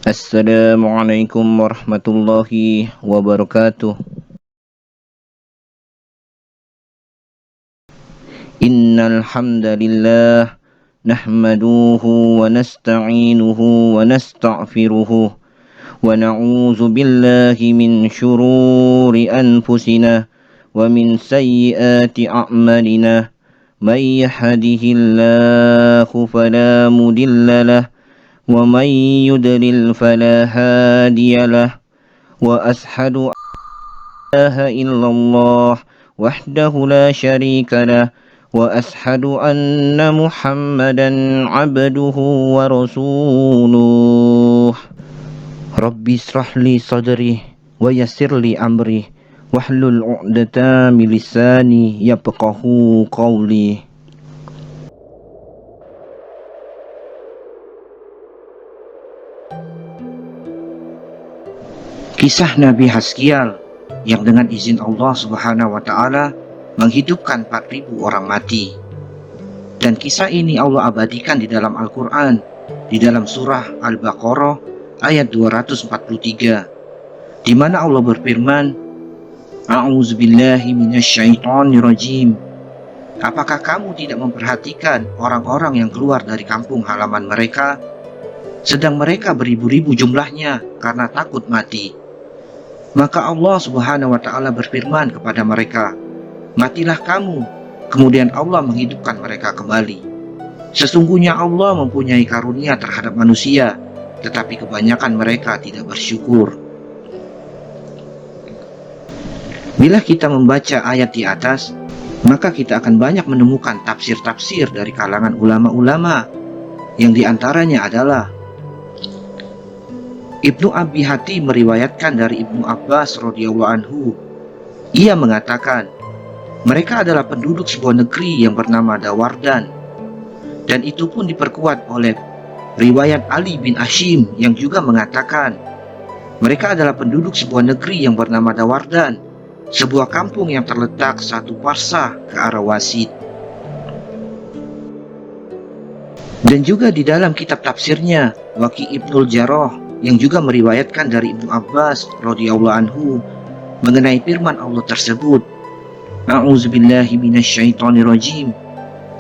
Assalamualaikum warahmatullahi wabarakatuh. Innal hamdalillah nahmaduhu wa nasta'inuhu wa nastaghfiruhu wa na'udzu billahi min syururi anfusina wa min sayyiati a'malina. May yahdihillahu fala mudilla lahu ومن يضلل فلا هادي له وأشهد أن لا إله إلا الله وحده لا شريك له وأشهد أن محمدا عبده ورسوله ربي اشرح لي صدري ويسر لي أمري واحلل عقدة من لساني يفقهوا قولي. Kisah Nabi Haskial yang dengan izin Allah Subhanahu wa Ta'ala menghidupkan 4.000 orang mati. Dan kisah ini Allah abadikan di dalam Al-Quran, di dalam surah Al-Baqarah ayat 243, di mana Allah berfirman, A'udzubillahi minasyaitonirrajim. Apakah kamu tidak memperhatikan orang-orang yang keluar dari kampung halaman mereka, sedang mereka beribu-ribu jumlahnya karena takut mati? Maka Allah Subhanahu wa Ta'ala berfirman kepada mereka, matilah kamu. Kemudian Allah menghidupkan mereka kembali. Sesungguhnya Allah mempunyai karunia terhadap manusia, tetapi kebanyakan mereka tidak bersyukur. Bila kita membaca ayat di atas, maka kita akan banyak menemukan tafsir-tafsir dari kalangan ulama-ulama, yang diantaranya adalah Ibnu Abi Hatim meriwayatkan dari Ibnu Abbas radhiyallahu anhu. Ia mengatakan, mereka adalah penduduk sebuah negeri yang bernama Dawardan. Dan itu pun diperkuat oleh riwayat Ali bin Hashim yang juga mengatakan, mereka adalah penduduk sebuah negeri yang bernama Dawardan, sebuah kampung yang terletak 1 parsah ke arah Wasit. Dan juga di dalam kitab tafsirnya Waqi Ibnul Jarrah yang juga meriwayatkan dari Ibnu Abbas radhiyallahu anhu mengenai firman Allah tersebut, A'udzubillahi minasyaitonirrajim.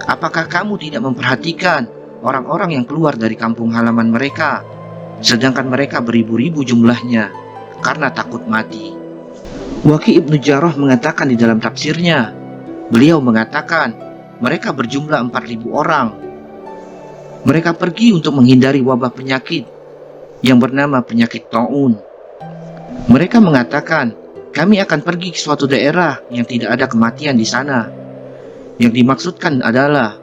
Apakah kamu tidak memperhatikan orang-orang yang keluar dari kampung halaman mereka, sedangkan mereka beribu-ribu jumlahnya karena takut mati? Waqi Ibnu Jarrah mengatakan di dalam tafsirnya, beliau mengatakan mereka berjumlah 4.000 orang. Mereka pergi untuk menghindari wabah penyakit yang bernama penyakit taun. Mereka mengatakan, kami akan pergi ke suatu daerah yang tidak ada kematian di sana. Yang dimaksudkan adalah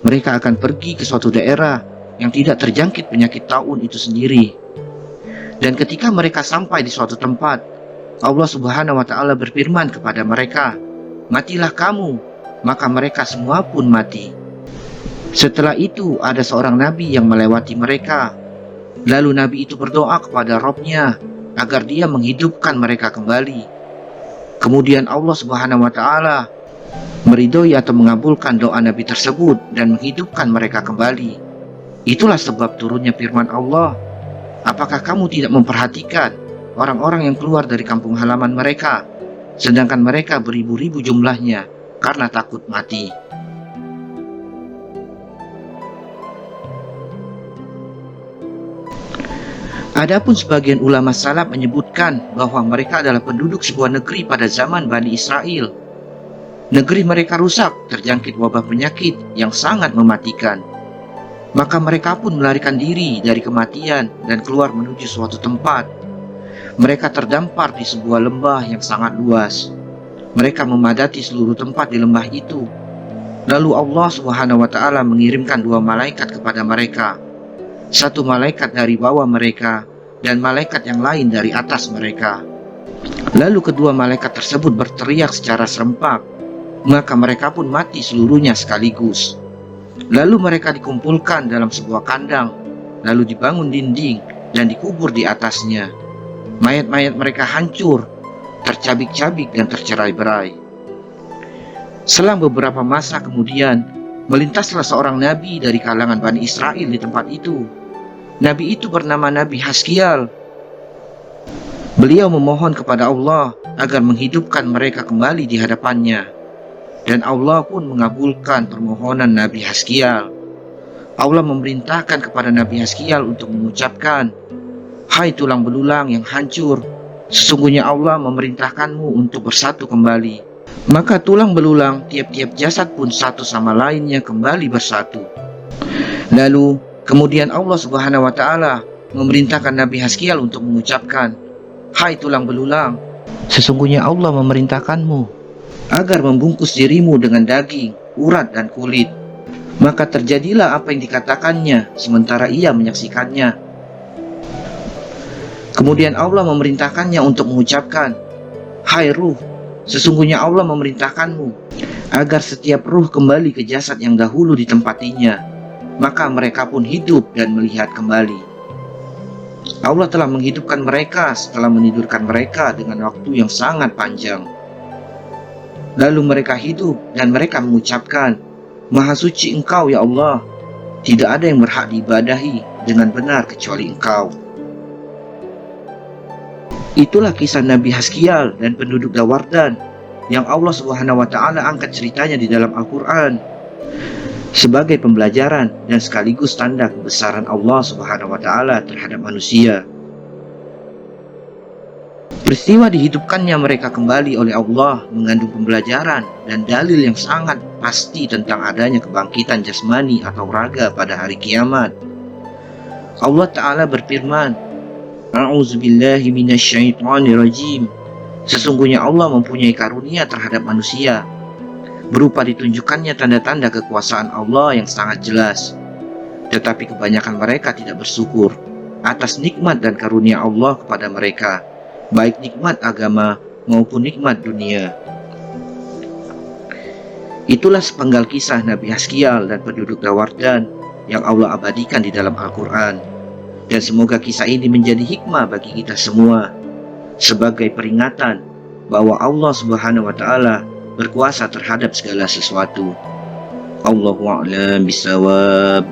mereka akan pergi ke suatu daerah yang tidak terjangkit penyakit taun itu sendiri. Dan ketika mereka sampai di suatu tempat, Allah Subhanahu wa Ta'ala berfirman kepada mereka, matilah kamu. Maka mereka semua pun mati. Setelah itu ada seorang nabi yang melewati mereka. Lalu Nabi itu berdoa kepada Rabb-Nya agar dia menghidupkan mereka kembali. Kemudian Allah Subhanahu wa Ta'ala meridhoi atau mengabulkan doa Nabi tersebut dan menghidupkan mereka kembali. Itulah sebab turunnya firman Allah, apakah kamu tidak memperhatikan orang-orang yang keluar dari kampung halaman mereka, sedangkan mereka beribu-ribu jumlahnya karena takut mati? Adapun sebagian ulama salaf menyebutkan bahwa mereka adalah penduduk sebuah negeri pada zaman Bani Israel. Negeri mereka rusak, terjangkit wabah penyakit yang sangat mematikan. Maka mereka pun melarikan diri dari kematian dan keluar menuju suatu tempat. Mereka terdampar di sebuah lembah yang sangat luas. Mereka memadati seluruh tempat di lembah itu. Lalu Allah Subhanahu wa Ta'ala mengirimkan 2 malaikat kepada mereka. 1 malaikat dari bawah mereka dan malaikat yang lain dari atas mereka. Lalu kedua malaikat tersebut berteriak secara serempak, maka mereka pun mati seluruhnya sekaligus. Lalu mereka dikumpulkan dalam sebuah kandang, lalu dibangun dinding dan dikubur di atasnya. Mayat-mayat mereka hancur, tercabik-cabik dan tercerai-berai. Selang beberapa masa kemudian, melintaslah seorang nabi dari kalangan Bani Israel di tempat itu. Nabi itu bernama Nabi Haskial. Beliau memohon kepada Allah agar menghidupkan mereka kembali di hadapannya. Dan Allah pun mengabulkan permohonan Nabi Haskial. Allah memerintahkan kepada Nabi Haskial untuk mengucapkan, "Hai tulang belulang yang hancur, sesungguhnya Allah memerintahkanmu untuk bersatu kembali." Maka tulang belulang tiap-tiap jasad pun satu sama lainnya kembali bersatu. Lalu kemudian Allah Subhanahu wa Ta'ala memerintahkan Nabi Haskial untuk mengucapkan, "Hai tulang belulang, sesungguhnya Allah memerintahkanmu agar membungkus dirimu dengan daging, urat dan kulit." Maka terjadilah apa yang dikatakannya sementara ia menyaksikannya. Kemudian Allah memerintahkannya untuk mengucapkan, "Hai ruh, sesungguhnya Allah memerintahkanmu agar setiap ruh kembali ke jasad yang dahulu ditempatinya." Maka mereka pun hidup dan melihat kembali. Allah telah menghidupkan mereka setelah menidurkan mereka dengan waktu yang sangat panjang. Lalu mereka hidup dan mereka mengucapkan, "Maha suci Engkau ya Allah, tidak ada yang berhak diibadahi dengan benar kecuali Engkau." Itulah kisah Nabi Haskial dan penduduk Dawardan yang Allah Subhanahu wa Ta'ala angkat ceritanya di dalam Al-Quran sebagai pembelajaran dan sekaligus tanda kebesaran Allah Subhanahu wa Ta'ala terhadap manusia. Peristiwa dihidupkannya mereka kembali oleh Allah mengandung pembelajaran dan dalil yang sangat pasti tentang adanya kebangkitan jasmani atau raga pada hari kiamat. Allah Ta'ala berfirman, "A'udzubillahi minasyaitonirrajim." Sesungguhnya Allah mempunyai karunia terhadap manusia berupa ditunjukkannya tanda-tanda kekuasaan Allah yang sangat jelas. Tetapi kebanyakan mereka tidak bersyukur atas nikmat dan karunia Allah kepada mereka, baik nikmat agama maupun nikmat dunia. Itulah sepenggal kisah Nabi Haskial dan penduduk Dawardan yang Allah abadikan di dalam Al-Quran. Dan semoga kisah ini menjadi hikmah bagi kita semua sebagai peringatan bahwa Allah Subhanahu wa Ta'ala berkuasa terhadap segala sesuatu. Allahu a'lam bishawab.